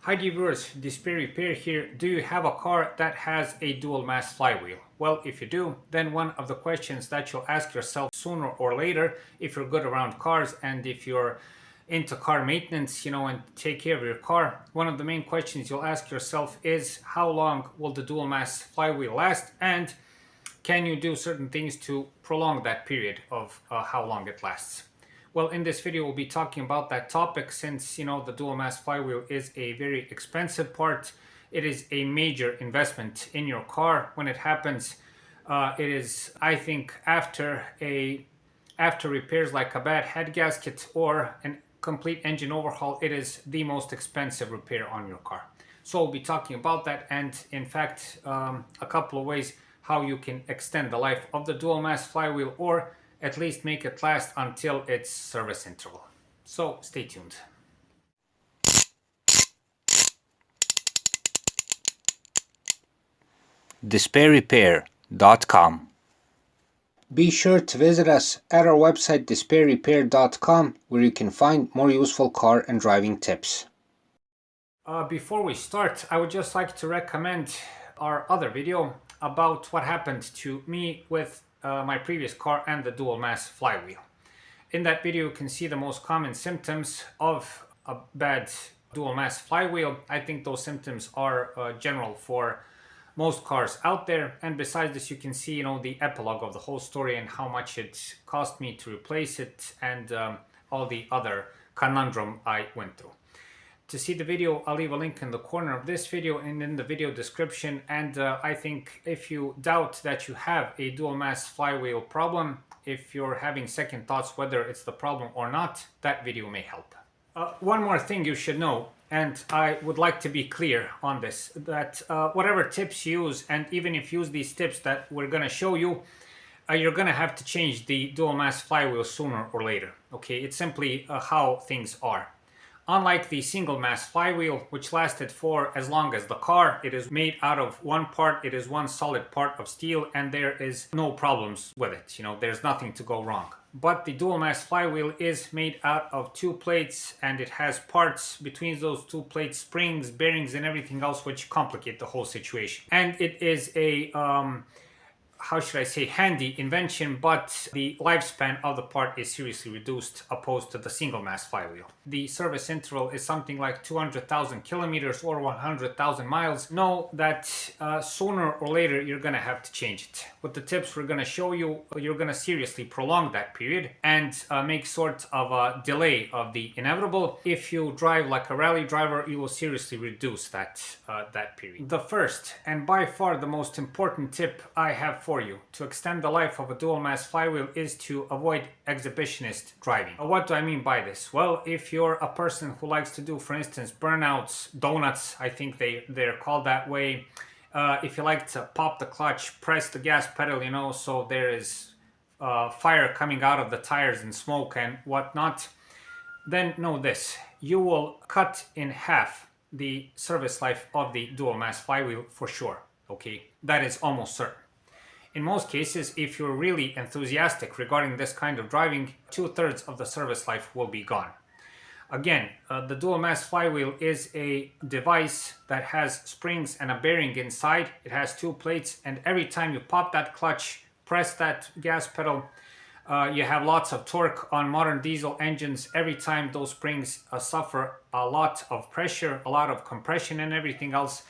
Hi dear viewers, Display Repair here. Do you have a car that has a dual mass flywheel? Well, if you do, then one of the questions that you'll ask yourself sooner or later, if you're good around cars and if you're into car maintenance, and take care of your car, one of the main questions you'll ask yourself is how long will the dual mass flywheel last, and can you do certain things to prolong that period of how long it lasts? Well, in this video, we'll be talking about that topic since, the dual mass flywheel is a very expensive part. It is a major investment in your car. When it happens, it is, I think, after repairs like a bad head gasket or a complete engine overhaul, it is the most expensive repair on your car. So we'll be talking about that and, in fact, a couple of ways how you can extend the life of the dual mass flywheel or at least make it last until its service interval. So stay tuned. DespairRepair.com. Be sure to visit us at our website DespairRepair.com, where you can find more useful car and driving tips. Before we start, I would just like to recommend our other video about what happened to me with my previous car and the dual mass flywheel. In that video, you can see the most common symptoms of a bad dual mass flywheel. I think those symptoms are general for most cars out there. And besides this, you can see, the epilogue of the whole story and how much it cost me to replace it and all the other conundrum I went through. To see the video, I'll leave a link in the corner of this video and in the video description. And I think if you doubt that you have a dual mass flywheel problem, if you're having second thoughts whether it's the problem or not, that video may help. One more thing you should know, and I would like to be clear on this, that whatever tips you use, and even if you use these tips that we're going to show you, you're going to have to change the dual mass flywheel sooner or later. Okay, it's simply how things are. Unlike the single mass flywheel, which lasted for as long as the car, it is made out of one part, it is one solid part of steel, and there is no problems with it. There's nothing to go wrong. But the dual mass flywheel is made out of two plates, and it has parts between those two plates, springs, bearings, and everything else, which complicate the whole situation. And it is a how should I say, handy invention, but the lifespan of the part is seriously reduced opposed to the single mass flywheel. The service interval is something like 200,000 kilometers or 100,000 miles. Know that sooner or later you're going to have to change it. With the tips we're going to show you, you're going to seriously prolong that period and make sort of a delay of the inevitable. If you drive like a rally driver, you will seriously reduce that period. The first and by far the most important tip I have for you to extend the life of a dual mass flywheel is to avoid exhibitionist driving. What do I mean by this? Well, if you're a person who likes to do, for instance, burnouts, donuts, I think they're called that way. If you like to pop the clutch, press the gas pedal, so there is fire coming out of the tires and smoke and whatnot, then know this: you will cut in half the service life of the dual mass flywheel for sure. Okay, that is almost certain. In most cases, if you're really enthusiastic regarding this kind of driving, 2/3 of the service life will be gone. Again, the dual mass flywheel is a device that has springs and a bearing inside. It has two plates, and every time you pop that clutch, press that gas pedal, you have lots of torque. On modern diesel engines. Every time those springs suffer a lot of pressure, a lot of compression and everything else.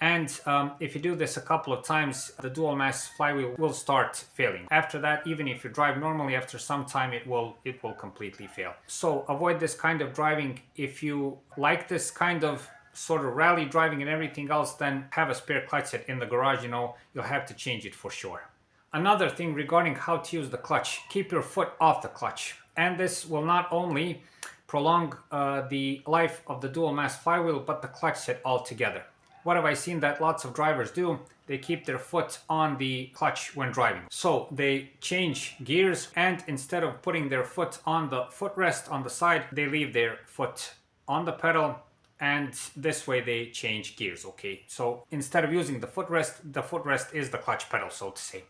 And if you do this a couple of times, the dual mass flywheel will start failing. After that, even if you drive normally, after some time it will completely fail. So avoid this kind of driving. If you like this kind of sort of rally driving and everything else, then have a spare clutch set in the garage. You'll have to change it for sure. Another thing regarding how to use the clutch: keep your foot off the clutch. And this will not only prolong the life of the dual mass flywheel, but the clutch set altogether. What have I seen that lots of drivers do? They keep their foot on the clutch when driving. So they change gears, and instead of putting their foot on the footrest on the side, they leave their foot on the pedal, and this way they change gears. Okay, so instead of using the footrest is the clutch pedal, so to say.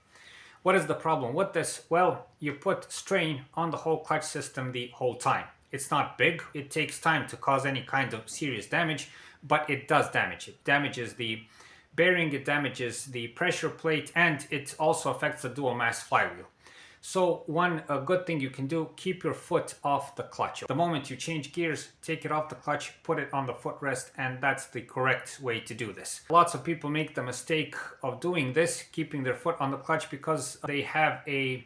What is the problem with this? Well, you put strain on the whole clutch system the whole time. It's not big. It takes time to cause any kind of serious damage, but it does damage. It damages the bearing, it damages the pressure plate, and it also affects the dual mass flywheel. So one good thing you can do, keep your foot off the clutch. The moment you change gears, take it off the clutch, put it on the footrest, and that's the correct way to do this. Lots of people make the mistake of doing this, keeping their foot on the clutch, because they have a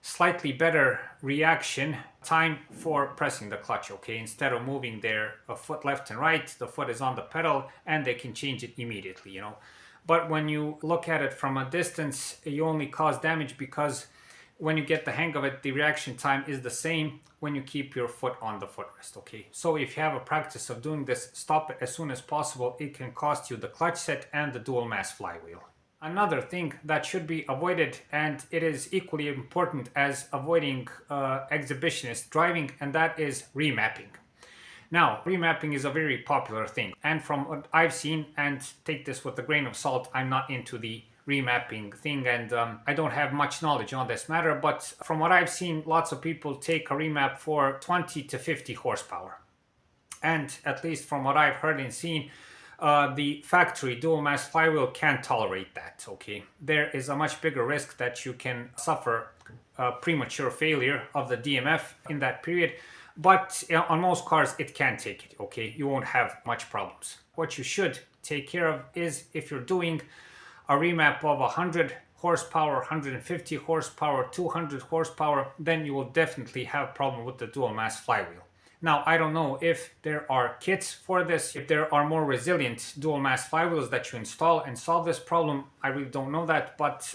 slightly better reaction time for pressing the clutch, okay? Instead of moving their foot left and right, the foot is on the pedal and they can change it immediately, you know. But when you look at it from a distance, you only cause damage because when you get the hang of it, the reaction time is the same when you keep your foot on the footrest, okay? So if you have a practice of doing this, stop it as soon as possible. It can cost you the clutch set and the dual mass flywheel. Another thing that should be avoided, and it is equally important as avoiding exhibitionist driving, and that is remapping. Now, remapping is a very popular thing, and from what I've seen, and take this with a grain of salt, I'm not into the remapping thing, and I don't have much knowledge on this matter, but from what I've seen, lots of people take a remap for 20 to 50 horsepower. And at least from what I've heard and seen, the factory dual mass flywheel can't tolerate that, okay? There is a much bigger risk that you can suffer premature failure of the DMF in that period, but on most cars it can take it, okay? You won't have much problems. What you should take care of is, if you're doing a remap of 100 horsepower, 150 horsepower, 200 horsepower, then you will definitely have problem with the dual mass flywheel. Now, I don't know if there are kits for this, if there are more resilient dual mass flywheels that you install and solve this problem. I really don't know that, but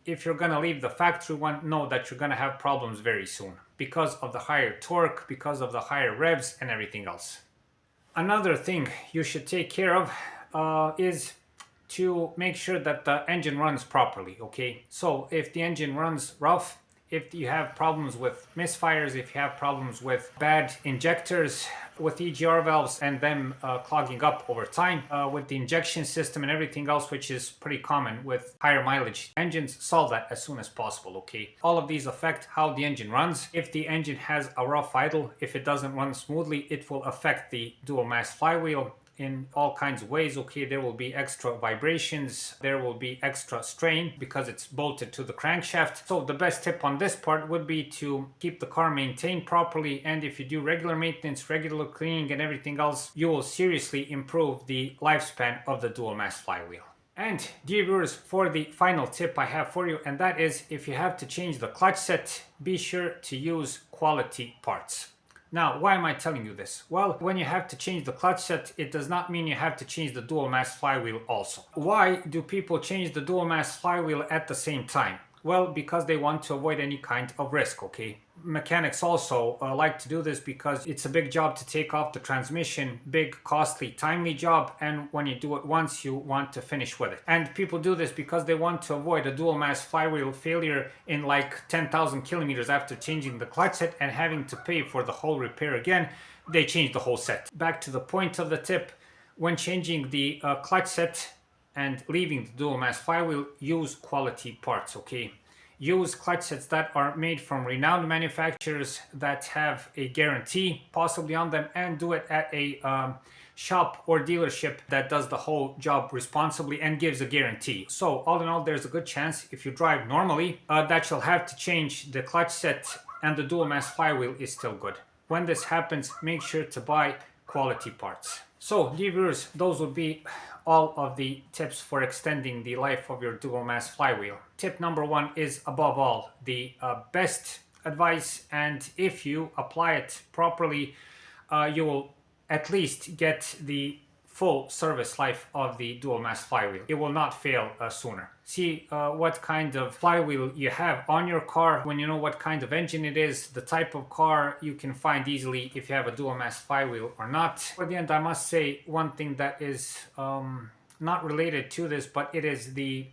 if you're gonna leave the factory one, know that you're gonna have problems very soon because of the higher torque, because of the higher revs and everything else. Another thing you should take care of is to make sure that the engine runs properly, okay? So if the engine runs rough, if you have problems with misfires, if you have problems with bad injectors, with EGR valves and them clogging up over time, with the injection system and everything else, which is pretty common with higher mileage engines, solve that as soon as possible, okay? All of these affect how the engine runs. If the engine has a rough idle, if it doesn't run smoothly, it will affect the dual mass flywheel in all kinds of ways, okay? There will be extra vibrations, there will be extra strain because it's bolted to the crankshaft. So the best tip on this part would be to keep the car maintained properly, and if you do regular maintenance, regular cleaning and everything else, you will seriously improve the lifespan of the dual mass flywheel. And dear viewers, for the final tip I have for you, and that is, if you have to change the clutch set, be sure to use quality parts. Now, why am I telling you this? Well, when you have to change the clutch set, it does not mean you have to change the dual mass flywheel also. Why do people change the dual mass flywheel at the same time? Well, because they want to avoid any kind of risk, okay? Mechanics also like to do this because it's a big job to take off the transmission, big, costly, timely job, and when you do it once, you want to finish with it. And people do this because they want to avoid a dual mass flywheel failure in like 10,000 kilometers after changing the clutch set and having to pay for the whole repair again. They change the whole set. Back to the point of the tip, when changing the clutch set and leaving the dual mass flywheel, use quality parts, okay? Use clutch sets that are made from renowned manufacturers that have a guarantee possibly on them, and do it at a shop or dealership that does the whole job responsibly and gives a guarantee. So all in all, there's a good chance if you drive normally that you'll have to change the clutch set and the dual mass flywheel is still good. When this happens, make sure to buy quality parts. So dear viewers, those would be all of the tips for extending the life of your dual mass flywheel. Tip number one is, above all, the best advice, and if you apply it properly, you will at least get the full service life of the dual mass flywheel. It will not fail sooner. See what kind of flywheel you have on your car. When you know what kind of engine it is, the type of car, you can find easily if you have a dual mass flywheel or not. For the end, I must say one thing that is not related to this, but it is the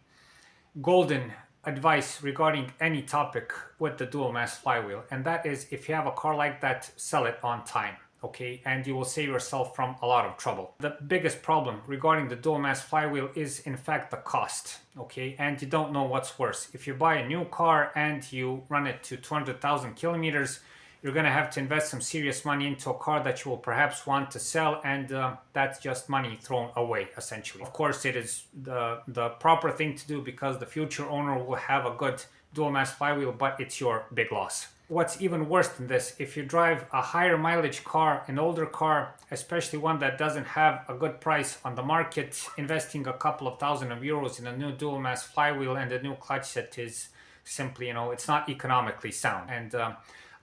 golden advice regarding any topic with the dual mass flywheel, and that is, if you have a car like that, sell it on time. Okay, and you will save yourself from a lot of trouble. The biggest problem regarding the dual mass flywheel is in fact the cost, okay? And you don't know what's worse. If you buy a new car and you run it to 200,000 kilometers, you're going to have to invest some serious money into a car that you will perhaps want to sell, and that's just money thrown away, essentially. Of course, it is the proper thing to do because the future owner will have a good dual mass flywheel, but it's your big loss. What's even worse than this, if you drive a higher mileage car, an older car, especially one that doesn't have a good price on the market, investing a couple of thousand of euros in a new dual mass flywheel and a new clutch set is simply, it's not economically sound. And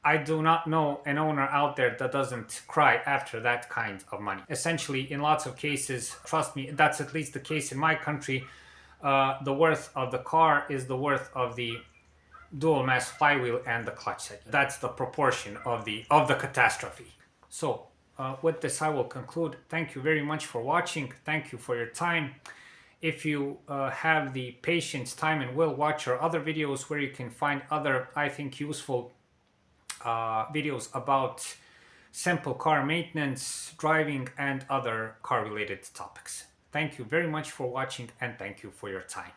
I do not know an owner out there that doesn't cry after that kind of money. Essentially, in lots of cases, trust me, that's at least the case in my country, the worth of the car is the worth of the dual mass flywheel and the clutch set. That's the proportion of the catastrophe. So with this I will conclude. Thank you very much for watching. Thank you for your time. If you have the patience, time and will, watch our other videos where you can find other, I think, useful videos about simple car maintenance, driving and other car related topics. Thank you very much for watching and thank you for your time.